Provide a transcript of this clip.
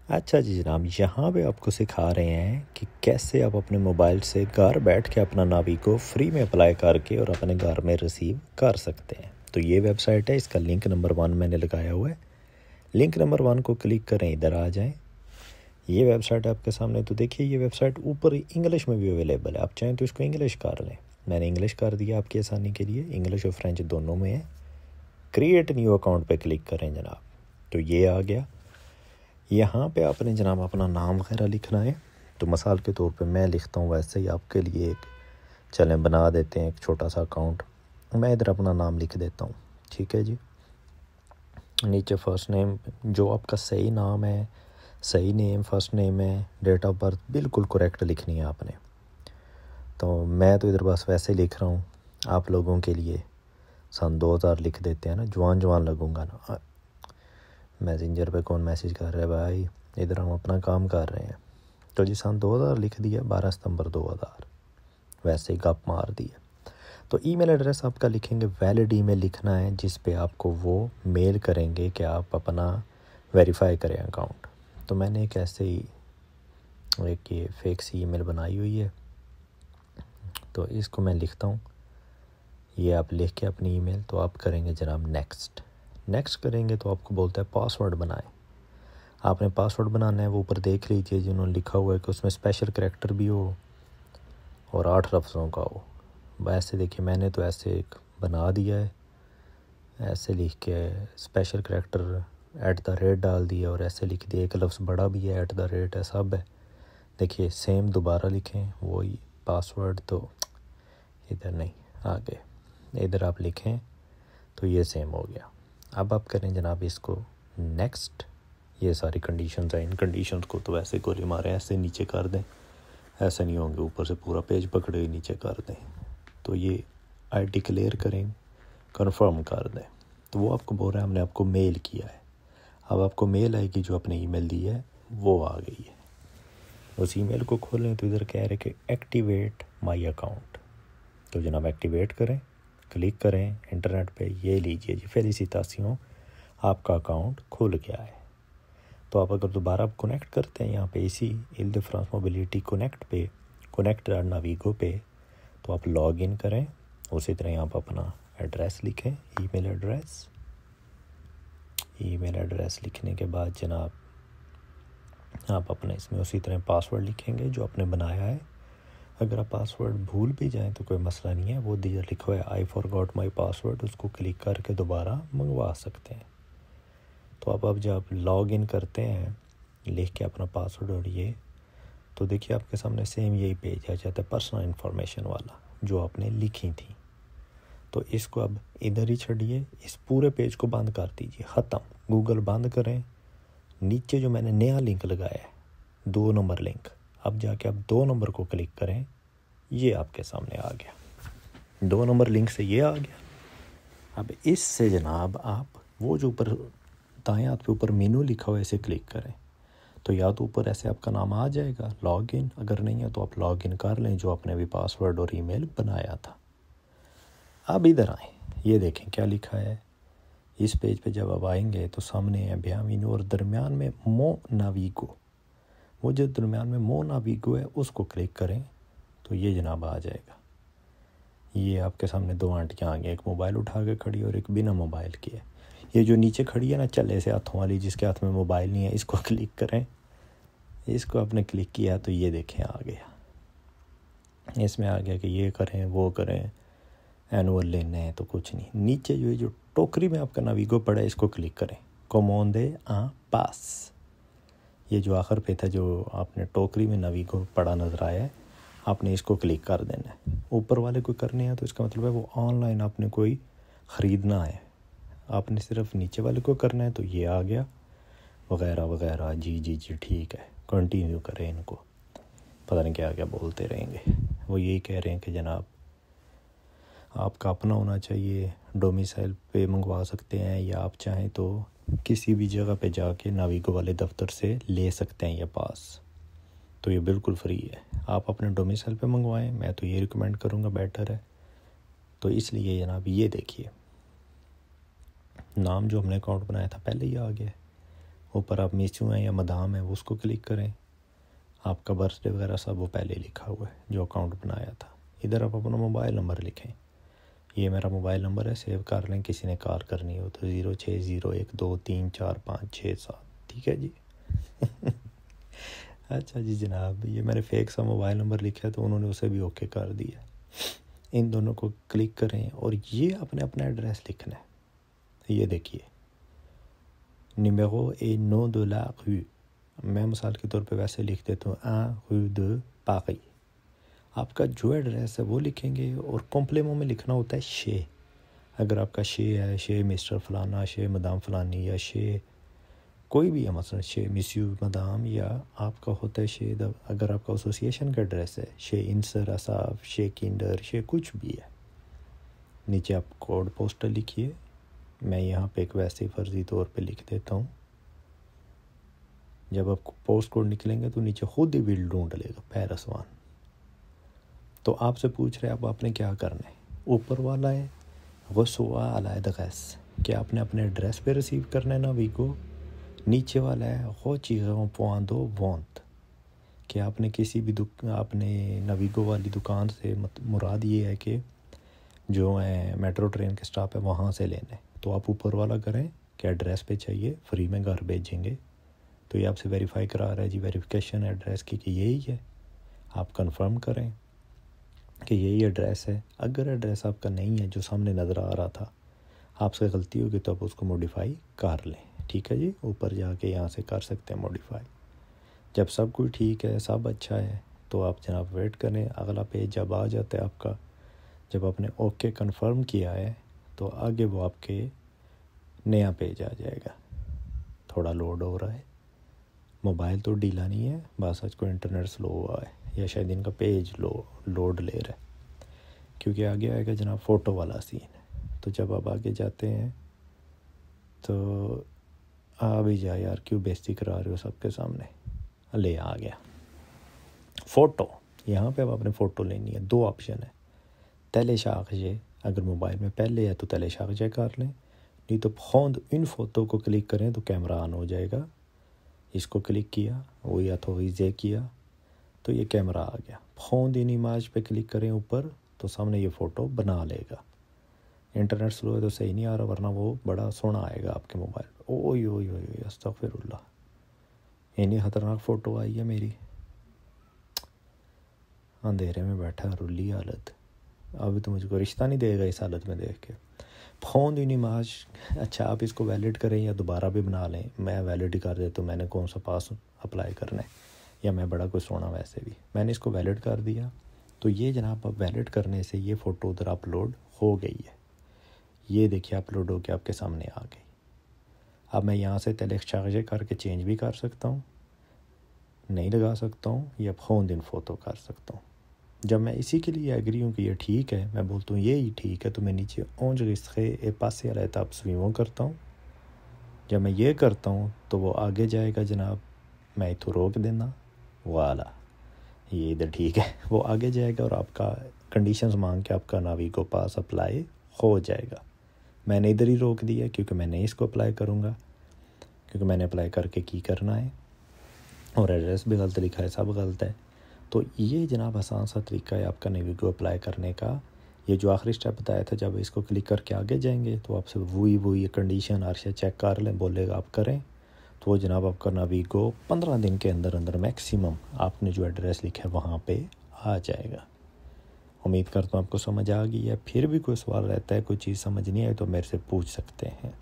अच्छा जी जनाब, यहाँ पे आपको सिखा रहे हैं कि कैसे आप अपने मोबाइल से घर बैठ के अपना नावी को फ्री में अप्लाई करके और अपने घर में रिसीव कर सकते हैं। तो ये वेबसाइट है, इसका लिंक नंबर 1 मैंने लगाया हुआ है। लिंक नंबर 1 को क्लिक करें, इधर आ जाएं। ये वेबसाइट आपके सामने, तो देखिए ये वेबसाइट ऊपर इंग्लिश में भी अवेलेबल है, आप चाहें तो इसको इंग्लिश कर लें। मैंने इंग्लिश कर दिया आपकी आसानी के लिए, इंग्लिश और फ्रेंच दोनों में है। क्रिएट न्यू अकाउंट पे क्लिक करें जनाब, तो ये आ गया। यहाँ पे आपने जनाब अपना नाम वगैरह लिखना है। तो मिसाल के तौर पे मैं लिखता हूँ, वैसे ही आपके लिए एक चलें बना देते हैं एक छोटा सा अकाउंट। मैं इधर अपना नाम लिख देता हूँ, ठीक है जी। नीचे फर्स्ट नेम, जो आपका सही नाम है, सही नेम फर्स्ट नेम है, डेट ऑफ बर्थ बिल्कुल करेक्ट लिखनी है आपने। तो मैं तो इधर बस वैसे लिख रहा हूँ, आप लोगों के लिए सन 2000 लिख देते हैं ना, जवान जवान लगूंगा ना। मैसेंजर पे कौन मैसेज कर रहा है भाई, इधर हम अपना काम कर रहे हैं। तो जी सन 2000 लिख दिया, 12 सितंबर 2000, वैसे ही गप मार दिया। तो ईमेल एड्रेस आपका लिखेंगे, वैलिड ईमेल लिखना है जिस पे आपको वो मेल करेंगे कि आप अपना वेरीफाई करें अकाउंट। तो मैंने एक ऐसे ही एक ये फेक सी ईमेल बनाई हुई है, तो इसको मैं लिखता हूँ। ये आप लिख के अपनी ईमेल, तो आप करेंगे जनाब नेक्स्ट करेंगे तो आपको बोलता है पासवर्ड बनाएं। आपने पासवर्ड बनाना है, वो ऊपर देख लीजिए जिन्होंने लिखा हुआ है कि उसमें स्पेशल करैक्टर भी हो और 8 लफ्ज़ों का हो। वैसे देखिए मैंने तो ऐसे एक बना दिया है, ऐसे लिख के स्पेशल करैक्टर @ डाल दिया और ऐसे लिख दिया, एक लफ्ज़ बड़ा भी है, @ है, सब है। देखिए सेम दोबारा लिखें वही पासवर्ड, तो इधर नहीं, आगे इधर आप लिखें तो ये सेम हो गया। अब आप करें जनाब इसको नेक्स्ट। ये सारी कंडीशंस हैं, इन कंडीशंस को तो वैसे गोली मारें, ऐसे नीचे कर दें, ऐसे नहीं होंगे, ऊपर से पूरा पेज पकड़े नीचे कर दें। तो ये आई डिक्लेयर करें, कंफर्म कर दें। तो वो आपको बोल रहा है हमने आपको मेल किया है। अब आपको मेल आएगी, जो आपने ईमेल दी है वो आ गई है। उस ईमेल को खोलें तो इधर कह रहे कि एक्टिवेट माय अकाउंट। तो जनाब एक्टिवेट करें, क्लिक करें इंटरनेट पे, ये लीजिए जी फेलिसिटासियों, आपका अकाउंट खुल गया है। तो आप अगर दोबारा कनेक्ट करते हैं यहाँ पे इसी इल द फ्रांस मोबिलिटी कनेक्ट पे, कनेक्ट नाविगो पे, तो आप लॉग इन करें। उसी तरह यहाँ पर अपना एड्रेस लिखें, ईमेल एड्रेस लिखने के बाद जनाब आप अपने इसमें उसी तरह पासवर्ड लिखेंगे जो आपने बनाया है। अगर आप पासवर्ड भूल भी जाएं तो कोई मसला नहीं है, वो दिया लिखा हुआ है आई फॉरगॉट माई पासवर्ड, उसको क्लिक करके दोबारा मंगवा सकते हैं। तो अब जब लॉग इन करते हैं लिख के अपना पासवर्ड और ये, तो देखिए आपके सामने सेम यही पेज आ जाता है, पर्सनल इन्फॉर्मेशन वाला जो आपने लिखी थी। तो इसको अब इधर ही छोड़िए, इस पूरे पेज को बंद कर दीजिए, ख़त्म। गूगल बंद करें। नीचे जो मैंने नया लिंक लगाया है 2 नंबर लिंक, अब जाके आप 2 नंबर को क्लिक करें, ये आपके सामने आ गया। 2 नंबर लिंक से ये आ गया। अब इससे जनाब आप वो जो ऊपर दाएं हाथ पे ऊपर मेनू लिखा हुआ है इसे क्लिक करें, तो या तो ऊपर ऐसे आपका नाम आ जाएगा लॉगिन, अगर नहीं है तो आप लॉगिन कर लें जो आपने भी पासवर्ड और ईमेल बनाया था। अब इधर आएँ, ये देखें क्या लिखा है। इस पेज पे जब आप आएंगे तो सामने है बियामिनो और दरमियान में मो नाविगो, वो जो दरमियान में मो नाविगो है उसको क्लिक करें तो ये जनाब आ जाएगा। ये आपके सामने 2 आंटियाँ आ गई, एक मोबाइल उठा के खड़ी और एक बिना मोबाइल की है। ये जो नीचे खड़ी है ना चले से हाथों वाली, जिसके हाथ में मोबाइल नहीं है, इसको क्लिक करें। इसको आपने क्लिक किया तो ये देखें आ गया। इसमें आ गया कि ये करें वो करें, एनुअल लेने हैं तो कुछ नहीं। नीचे जो टोकरी में आपका नाविगो पड़ा है इसको क्लिक करें, कोमोंदे आ पास, ये जो आखिर पे था जो आपने टोकरी में नाविगो पड़ा नज़र आया है, आपने इसको क्लिक कर देना है। ऊपर वाले को करने हैं तो इसका मतलब है वो ऑनलाइन आपने कोई ख़रीदना है, आपने सिर्फ नीचे वाले को करना है। तो ये आ गया वगैरह वगैरह, जी ठीक है, कंटिन्यू करें इनको, पता नहीं क्या क्या बोलते रहेंगे। वो यही कह रहे हैं कि जनाब आपका अपना होना चाहिए, डोमिसाइल पे मंगवा सकते हैं या आप चाहें तो किसी भी जगह पे जाके नाविगो वाले दफ्तर से ले सकते हैं ये पास। तो ये बिल्कुल फ्री है, आप अपने डोमिसाइल पे मंगवाएं, मैं तो ये रिकमेंड करूँगा, बेटर है। तो इसलिए जनाब ये देखिए नाम जो हमने अकाउंट बनाया था पहले ही आ गया, ऊपर आप मिसू हैं या मदाम है उसको क्लिक करें। आपका बर्थडे वगैरह सब वो पहले लिखा हुआ है जो अकाउंट बनाया था। इधर आप अपना मोबाइल नंबर लिखें। ये मेरा मोबाइल नंबर है, सेव कर लें। किसी ने कॉल करनी हो तो 0601234567, ठीक है जी। अच्छा जी जनाब, ये मैंने फेक सा मोबाइल नंबर लिखा है तो उन्होंने उसे भी ओके कर दिया। इन दोनों को क्लिक करें और ये अपने अपना एड्रेस लिखना है। ये देखिए, numéro et nom de la rue। मैं मिसाल के तौर पे वैसे लिख देता हूँ 1 rue de Paris। आपका जो एड्रेस है वो लिखेंगे और कॉम्प्लेमो में लिखना होता है शे। अगर आपका शे है, शे मिस्टर फलाना, शे मदाम फलानी, या शे कोई भी है, मतलब शे मिस्यू मदाम, या आपका होता है शे अगर आपका एसोसिएशन का एड्रेस है शे इंसर असाफ, शे किंडर, शे कुछ भी है। नीचे आप कोड पोस्टर लिखिए। मैं यहाँ पे एक वैसे फर्जी तौर पे लिख देता हूँ। जब आपको पोस्ट कोड निकलेंगे तो नीचे खुद ही बिल ढूंढ लेगा पेरिस 1। तो आपसे पूछ रहे हैं अब आपने क्या करना है। ऊपर वाला है गुस्वा अलादगस, क्या आपने अपने एड्रेस पे रिसीव करना है नावी को। नीचे वाला है वो चीज़ों पॉइंट वॉन्त, कि आपने किसी भी आपने नवीगो वाली दुकान से मुराद ये है कि जो है मेट्रो ट्रेन के स्टॉप है वहाँ से लेना है। तो आप ऊपर वाला करें कि एड्रेस पे चाहिए, फ्री में घर भेजेंगे। तो ये आपसे वेरीफाई करा रहा है जी, वेरिफिकेशन एड्रेस की कि यही है। आप कंफर्म करें कि यही एड्रेस है। अगर एड्रेस आपका नहीं है जो सामने नज़र आ रहा था, आपसे गलती होगी तो आप उसको मॉडिफाई कर लें, ठीक है जी। ऊपर जाके यहाँ से कर सकते हैं मॉडिफाई। जब सब कुछ ठीक है, सब अच्छा है, तो आप जनाब वेट करें। अगला पेज जब आ जाता है आपका, जब आपने ओके कंफर्म किया है तो आगे वो आपके नया पेज आ जाएगा। थोड़ा लोड हो रहा है, मोबाइल तो ढीला नहीं है, बस आज को इंटरनेट स्लो हुआ है या शायद इनका पेज लोड ले रहा है, क्योंकि आगे आएगा जनाब फ़ोटो वाला सीन। तो जब आप आगे जाते हैं तो आ भी जा यार, क्यों बेइज्जती करा रहे हो सबके सामने। ले आ गया फ़ोटो। यहाँ पे अब आपने फ़ोटो लेनी है। 2 ऑप्शन है, तले शाखजे। अगर मोबाइल में पहले है तो तले शाखजे कर लें, नहीं तो फोंद इन फ़ोटो को क्लिक करें तो कैमरा ऑन हो जाएगा। इसको क्लिक किया, वो या तो ईजे किया तो ये कैमरा आ गया। फोंद इन इमेज पे क्लिक करें ऊपर तो सामने ये फ़ोटो बना लेगा। इंटरनेट स्लो है तो सही नहीं आ रहा, वरना वो बड़ा सोना आएगा आपके मोबाइल पर। ओए ओए ओए अस्तगफिरुल्लाह, इतनी ख़तरनाक फ़ोटो आई है मेरी। अंधेरे में बैठा रुली हालत, अभी तो मुझको रिश्ता नहीं देगा इस हालत में देख के। फ़ोन दी नमाज। अच्छा, आप इसको वैलिड करें या दोबारा भी बना लें। मैं वैलिड ही कर देता हूँ, मैंने कौन सा पास अप्लाई करना है, या मैं बड़ा कुछ सोना वैसे भी। मैंने इसको वैलिड कर दिया। तो ये जनाब अब वैलिड करने से ये फ़ोटो उधर अपलोड हो गई है। ये देखिए अपलोड हो के आपके सामने आ गई। अब मैं यहाँ से तलेक्शाजे करके चेंज भी कर सकता हूँ, नहीं लगा सकता हूँ, या फ़ोन दिन फ़ोटो कर सकता हूँ। जब मैं इसी के लिए एग्री हूँ कि ये ठीक है, मैं बोलता हूँ ये ही ठीक है, तो मैं नीचे ओंज रिस्खे ए पासे वाला तब स्वीमो करता हूँ। जब मैं ये करता हूँ तो वो आगे जाएगा जनाब, मैं इतो रोक देना वाला, ये इधर ठीक है, वो आगे जाएगा और आपका कंडीशंस मांग के आपका नावीगो पास अप्लाई हो जाएगा। मैंने इधर ही रोक दिया क्योंकि मैं नहीं इसको अप्लाई करूँगा, क्योंकि मैंने अप्लाई करके की करना है और एड्रेस भी गलत लिखा है, सब गलत है। तो ये जनाब आसान सा तरीका है आपका नावीगो अप्लाई करने का। ये जो आखिरी स्टेप बताया था, जब इसको क्लिक करके आगे जाएंगे तो आपसे वही कंडीशन आरशा चेक कर लें बोलेगा, आप करें तो वो जनाब आपका नावीगो 15 दिन के अंदर अंदर मैक्सिमम आपने जो एड्रेस लिखा है वहाँ पे आ जाएगा। उम्मीद करता हूँ आपको समझ आ गई है। फिर भी कोई सवाल रहता है, कोई चीज़ समझ नहीं आई तो मेरे से पूछ सकते हैं।